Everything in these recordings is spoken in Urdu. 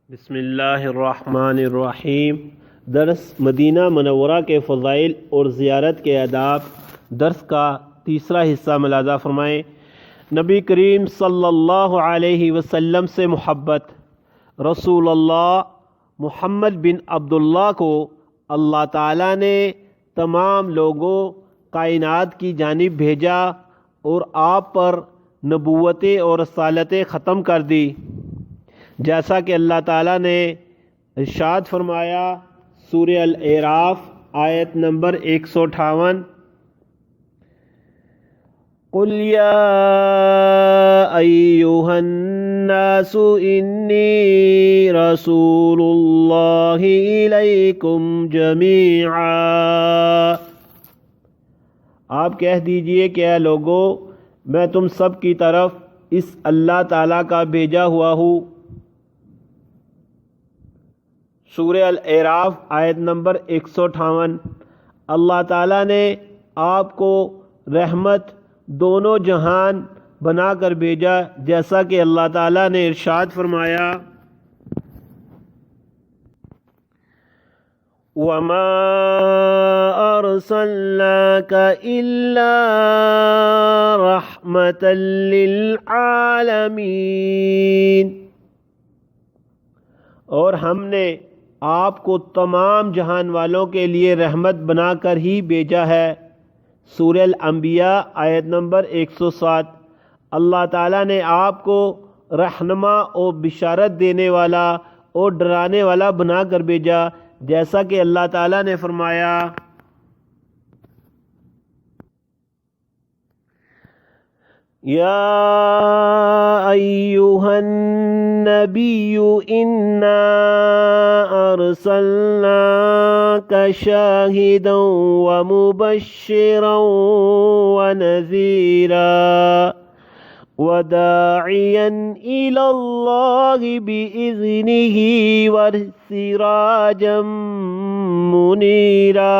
بسم اللہ الرحمن الرحیم۔ درس مدینہ منورہ کے فضائل اور زیارت کے آداب، درس کا تیسرا حصہ ملاحظہ فرمائیں۔ نبی کریم صلی اللہ علیہ وسلم سے محبت۔ رسول اللہ محمد بن عبداللہ کو اللہ تعالیٰ نے تمام لوگوں کائنات کی جانب بھیجا اور آپ پر نبوتیں اور رسالتیں ختم کر دی، جیسا کہ اللہ تعالیٰ نے ارشاد فرمایا سورہ الاعراف آیت نمبر 158، قُلْ يَا أَيُّهَا النَّاسُ إِنِّي رَسُولُ اللَّهِ إِلَيْكُمْ جَمِيعًا۔ آپ کہہ دیجئے کہ اے لوگو، میں تم سب کی طرف اس اللہ تعالیٰ کا بھیجا ہوا ہوں۔ سورہ الاعراف آیت نمبر 158۔ اللہ تعالیٰ نے آپ کو رحمت دونوں جہان بنا کر بھیجا، جیسا کہ اللہ تعالیٰ نے ارشاد فرمایا وَمَا أَرْسَلْنَاكَ إِلَّا رَحْمَةً لِّلْعَالَمِينَ، اور ہم نے آپ کو تمام جہان والوں کے لیے رحمت بنا کر ہی بھیجا ہے۔ سورہ الانبیاء آیت نمبر 107۔ اللہ تعالیٰ نے آپ کو رہنما اور بشارت دینے والا اور ڈرانے والا بنا کر بھیجا، جیسا کہ اللہ تعالیٰ نے فرمایا یا ایھا النبی انا ارسلناک شاہدا ومبشرا ونذیرا وداعیا الی اللہ بإذنہ وسراجا منیرا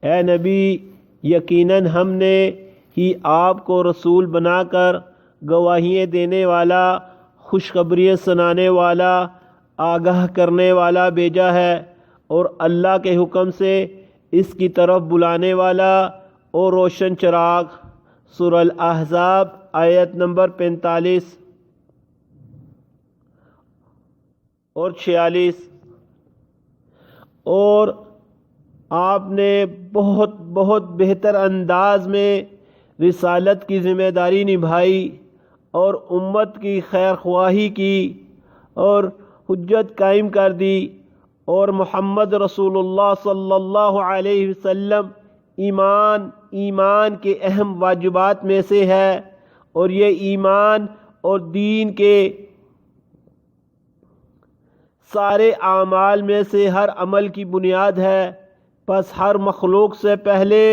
اے نبی، یقیناً ہم نے ہی آپ کو رسول بنا کر گواہیاں دینے والا، خوشخبریاں سنانے والا، آگاہ کرنے والا بھیجا ہے، اور اللہ کے حکم سے اس کی طرف بلانے والا اور روشن چراغ۔ سورہ الاحزاب آیت نمبر 45 اور 46۔ اور آپ نے بہت بہتر انداز میں رسالت کی ذمہ داری نبھائی اور امت کی خیر خواہی کی اور حجت قائم کر دی، اور محمد رسول اللہ صلی اللہ علیہ وسلم ایمان کے اہم واجبات میں سے ہے، اور یہ ایمان اور دین کے سارے اعمال میں سے ہر عمل کی بنیاد ہے۔ پس ہر مخلوق سے پہلے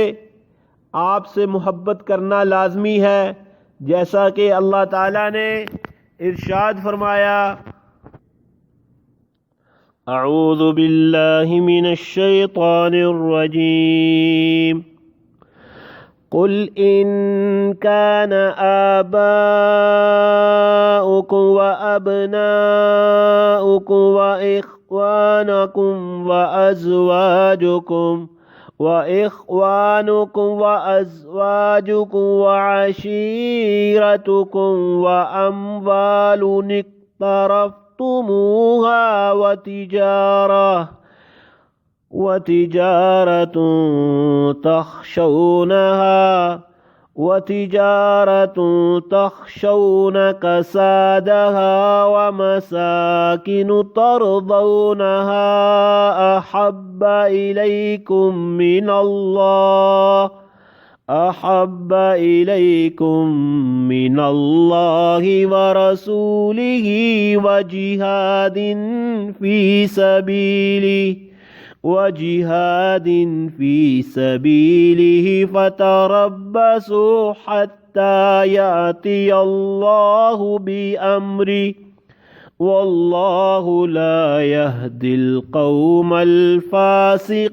آپ سے محبت کرنا لازمی ہے، جیسا کہ اللہ تعالیٰ نے ارشاد فرمایا اعوذ باللہ من الشیطان الرجیم قل ان كان آباؤكم وأبناؤكم وإخوانكم وأزواجكم وعشيرتكم وأموال اقترفتموها وتجارة تخشون كسادها ومساكن ترضونها أحب إليكم من الله ورسوله وجهاد في سبيله فتربصوا حتى يأتي الله بأمره واللہ لا یہدی القوم الفاسقین۔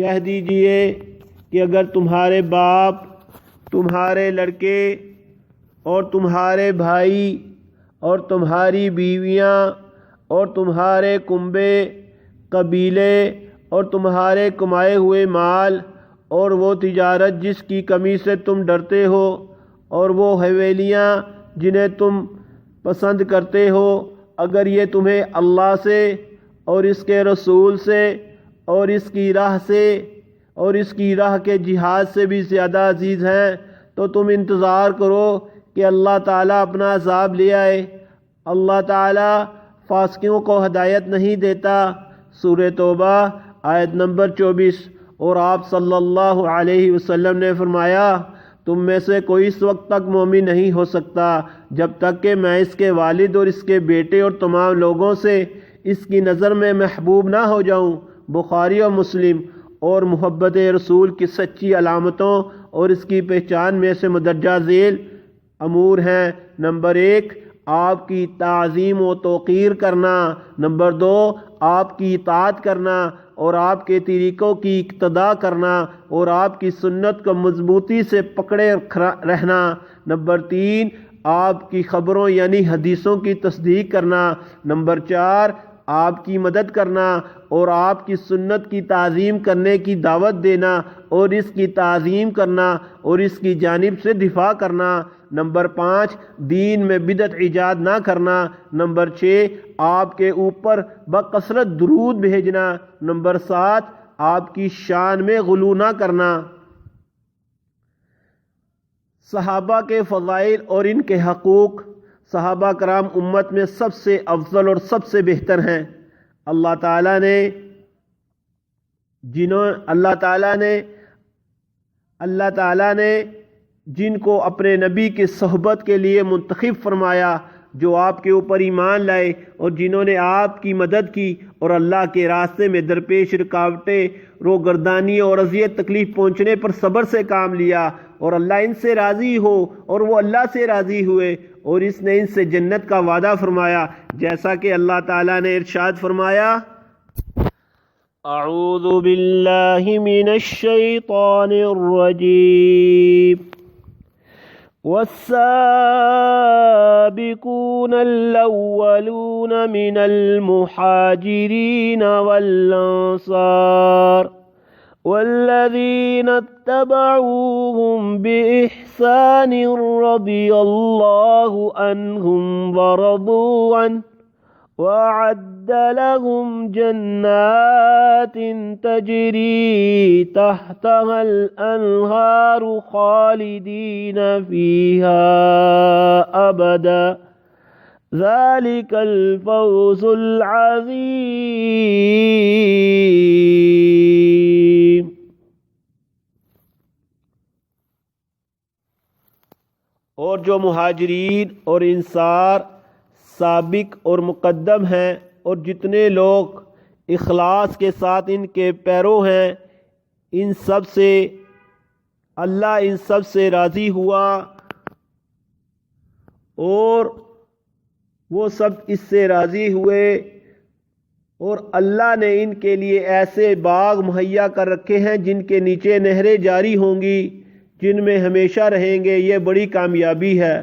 کہہ دیجئے کہ اگر تمہارے باپ، تمہارے لڑکے اور تمہارے بھائی اور تمہاری بیویاں اور تمہارے کنبے، قبیلے اور تمہارے کمائے ہوئے مال اور وہ تجارت جس کی کمی سے تم ڈرتے ہو اور وہ حویلیاں جنہیں تم پسند کرتے ہو، اگر یہ تمہیں اللہ سے اور اس کے رسول سے اور اس کی راہ سے اور اس کی راہ کے جہاد سے بھی زیادہ عزیز ہیں تو تم انتظار کرو کہ اللہ تعالیٰ اپنا عذاب لے آئے۔ اللہ تعالیٰ فاسقوں کو ہدایت نہیں دیتا۔ سورہ توبہ آیت نمبر 24۔ اور آپ صلی اللہ علیہ وسلم نے فرمایا، تم میں سے کوئی اس وقت تک مومن نہیں ہو سکتا جب تک کہ میں اس کے والد اور اس کے بیٹے اور تمام لوگوں سے اس کی نظر میں محبوب نہ ہو جاؤں۔ بخاری اور مسلم۔ اور محبت رسول کی سچی علامتوں اور اس کی پہچان میں سے مندرجہ ذیل امور ہیں۔ نمبر 1، آپ کی تعظیم و توقیر کرنا۔ نمبر 2، آپ کی اطاعت کرنا اور آپ کے طریقوں کی اقتداء کرنا اور آپ کی سنت کو مضبوطی سے پکڑے رہنا۔ نمبر 3، آپ کی خبروں یعنی حدیثوں کی تصدیق کرنا۔ نمبر 4، آپ کی مدد کرنا اور آپ کی سنت کی تعظیم کرنے کی دعوت دینا اور اس کی تعظیم کرنا اور اس کی جانب سے دفاع کرنا۔ نمبر 5، دین میں بدعت ایجاد نہ کرنا۔ نمبر 6، آپ کے اوپر بکثرت درود بھیجنا۔ نمبر 7، آپ کی شان میں غلو نہ کرنا۔ صحابہ کے فضائل اور ان کے حقوق۔ صحابہ کرام امت میں سب سے افضل اور سب سے بہتر ہیں۔ اللہ تعالیٰ نے جن کو اپنے نبی کی صحبت کے لیے منتخب فرمایا، جو آپ کے اوپر ایمان لائے اور جنہوں نے آپ کی مدد کی اور اللہ کے راستے میں درپیش رکاوٹیں، روگردانی اور اذیت تکلیف پہنچنے پر صبر سے کام لیا، اور اللہ ان سے راضی ہو اور وہ اللہ سے راضی ہوئے، اور اس نے ان سے جنت کا وعدہ فرمایا، جیسا کہ اللہ تعالیٰ نے ارشاد فرمایا، اعوذ باللہ من الشیطان الرجیم، والسابقون الأولون من المهاجرين والأنصار والذين اتبعوهم بإحسان رضي الله عنهم ورضوا عنه وأعد لهم جنات تجري تحتها الأنهار خالدين فيها أبدا ذلك الفوز العظيم۔ اور جو مہاجرین اور انصار سابق اور مقدم ہیں اور جتنے لوگ اخلاص کے ساتھ ان کے پیرو ہیں، اللہ ان سب سے راضی ہوا اور وہ سب اس سے راضی ہوئے، اور اللہ نے ان کے لیے ایسے باغ مہیا کر رکھے ہیں جن کے نیچے نہریں جاری ہوں گی، جن میں ہمیشہ رہیں گے۔ یہ بڑی کامیابی ہے۔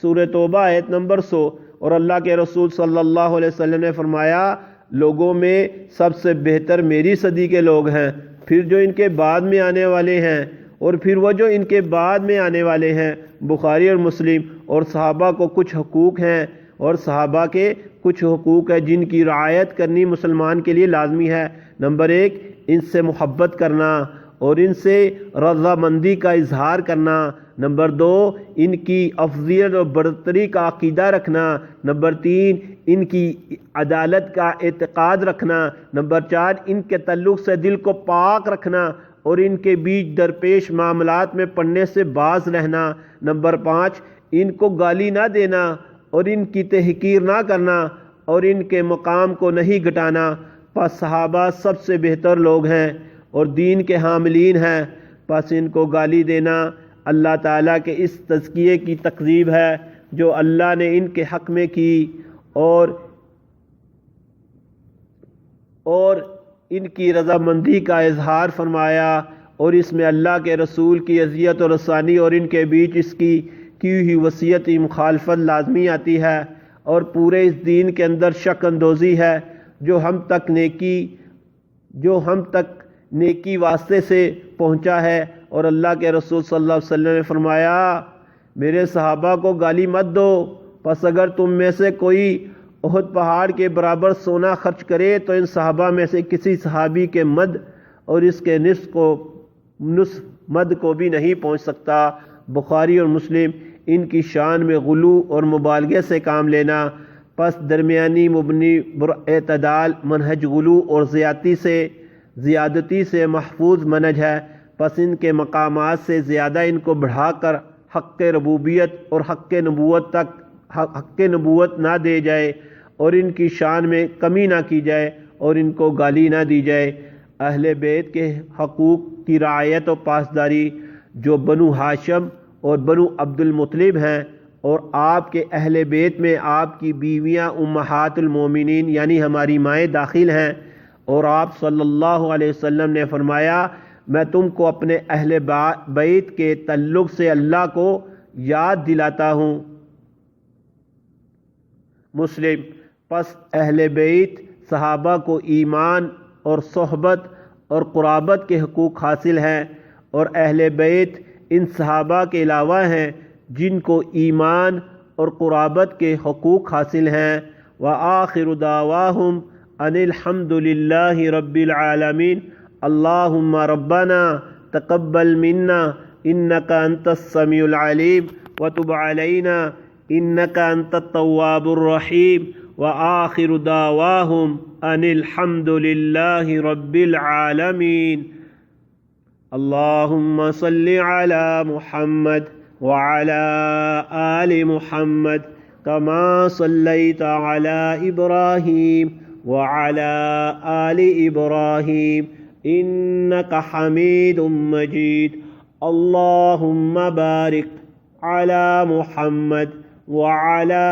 سورہ توبہ آیت نمبر 100۔ اور اللہ کے رسول صلی اللہ علیہ وسلم نے فرمایا، لوگوں میں سب سے بہتر میری صدی کے لوگ ہیں، پھر جو ان کے بعد میں آنے والے ہیں، اور پھر وہ جو ان کے بعد میں آنے والے ہیں۔ بخاری اور مسلم۔ اور صحابہ کو کچھ حقوق ہیں، اور صحابہ کے کچھ حقوق ہیں جن کی رعایت کرنی مسلمان کے لیے لازمی ہے۔ نمبر 1، ان سے محبت کرنا اور ان سے رضامندی کا اظہار کرنا۔ نمبر 2، ان کی افضلیت اور برتری کا عقیدہ رکھنا۔ نمبر 3، ان کی عدالت کا اعتقاد رکھنا۔ نمبر 4، ان کے تعلق سے دل کو پاک رکھنا اور ان کے بیچ درپیش معاملات میں پڑنے سے باز رہنا۔ نمبر 5، ان کو گالی نہ دینا اور ان کی تحقیر نہ کرنا اور ان کے مقام کو نہیں گھٹانا۔ پس صحابہ سب سے بہتر لوگ ہیں اور دین کے حاملین ہیں، پس ان کو گالی دینا اللہ تعالیٰ کے اس تزکیے کی تکذیب ہے جو اللہ نے ان کے حق میں کی، اور ان کی رضامندی کا اظہار فرمایا، اور اس میں اللہ کے رسول کی اذیت و رسانی اور ان کے بیچ اس کی ہوئی وصیت کی مخالفت لازمی آتی ہے، اور پورے اس دین کے اندر شک اندوزی ہے جو ہم تک نیکی واسطے سے پہنچا ہے۔ اور اللہ کے رسول صلی اللہ علیہ وسلم نے فرمایا، میرے صحابہ کو گالی مت دو، پس اگر تم میں سے کوئی احد پہاڑ کے برابر سونا خرچ کرے تو ان صحابہ میں سے کسی صحابی کے مد اور اس کے نصف مد کو بھی نہیں پہنچ سکتا۔ بخاری اور مسلم۔ ان کی شان میں غلو اور مبالغے سے کام لینا، پس درمیانی مبنی اعتدال منہج غلو اور زیادتی سے محفوظ منہج ہے، پس ان کے مقامات سے زیادہ ان کو بڑھا کر حق ربوبیت اور حق نبوت نہ دے جائے، اور ان کی شان میں کمی نہ کی جائے اور ان کو گالی نہ دی جائے۔ اہل بیت کے حقوق کی رعایت و پاسداری، جو بنو ہاشم اور بنو عبد المطلب ہیں، اور آپ کے اہل بیت میں آپ کی بیویاں امہات المومنین یعنی ہماری مائیں داخل ہیں، اور آپ صلی اللہ علیہ وسلم نے فرمایا، میں تم کو اپنے اہل بیت کے تعلق سے اللہ کو یاد دلاتا ہوں۔ مسلم۔ پس اہل بیت صحابہ کو ایمان اور صحبت اور قرابت کے حقوق حاصل ہیں، اور اہل بیت ان صحابہ کے علاوہ ہیں جن کو ایمان اور قرابت کے حقوق حاصل ہیں۔ وآخر دعواہم ان الحمد للہ رب العالمین۔ اللہم ربنا تقبل منا انک انت السمیع العلیم وتب علینا انک انت التواب الرحیم۔ وآخر دعواہم ان الحمد للہ رب العالمین۔ اللہم صلی علی محمد وعلى آل محمد كما صليت على إبراهيم وعلى آل إبراهيم إنك حميد مجيد۔ اللهم بارك على محمد وعلى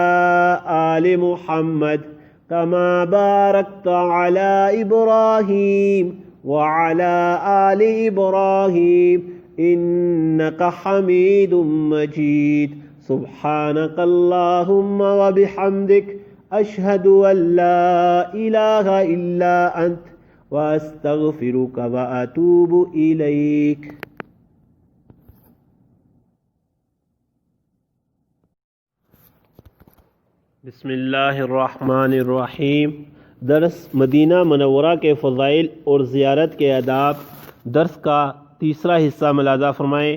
آل محمد كما باركت على إبراهيم وعلى آل إبراهيم إنك حميد مجيد۔ سبحانك اللهم وبحمدك أشهد أن لا إله إلا أنت وأستغفرك وأتوب إليك۔ بسم اللہ الرحمن الرحیم۔ درس مدینہ منورہ کے فضائل اور زیارت کے آداب، درس کا تیسرا حصہ ملاحظہ فرمائیں۔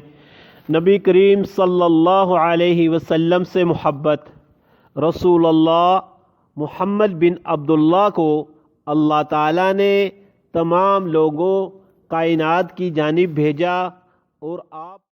نبی کریم صلی اللہ علیہ وسلم سے محبت۔ رسول اللہ محمد بن عبداللہ کو اللہ تعالیٰ نے تمام لوگوں کائنات کی جانب بھیجا، اور آپ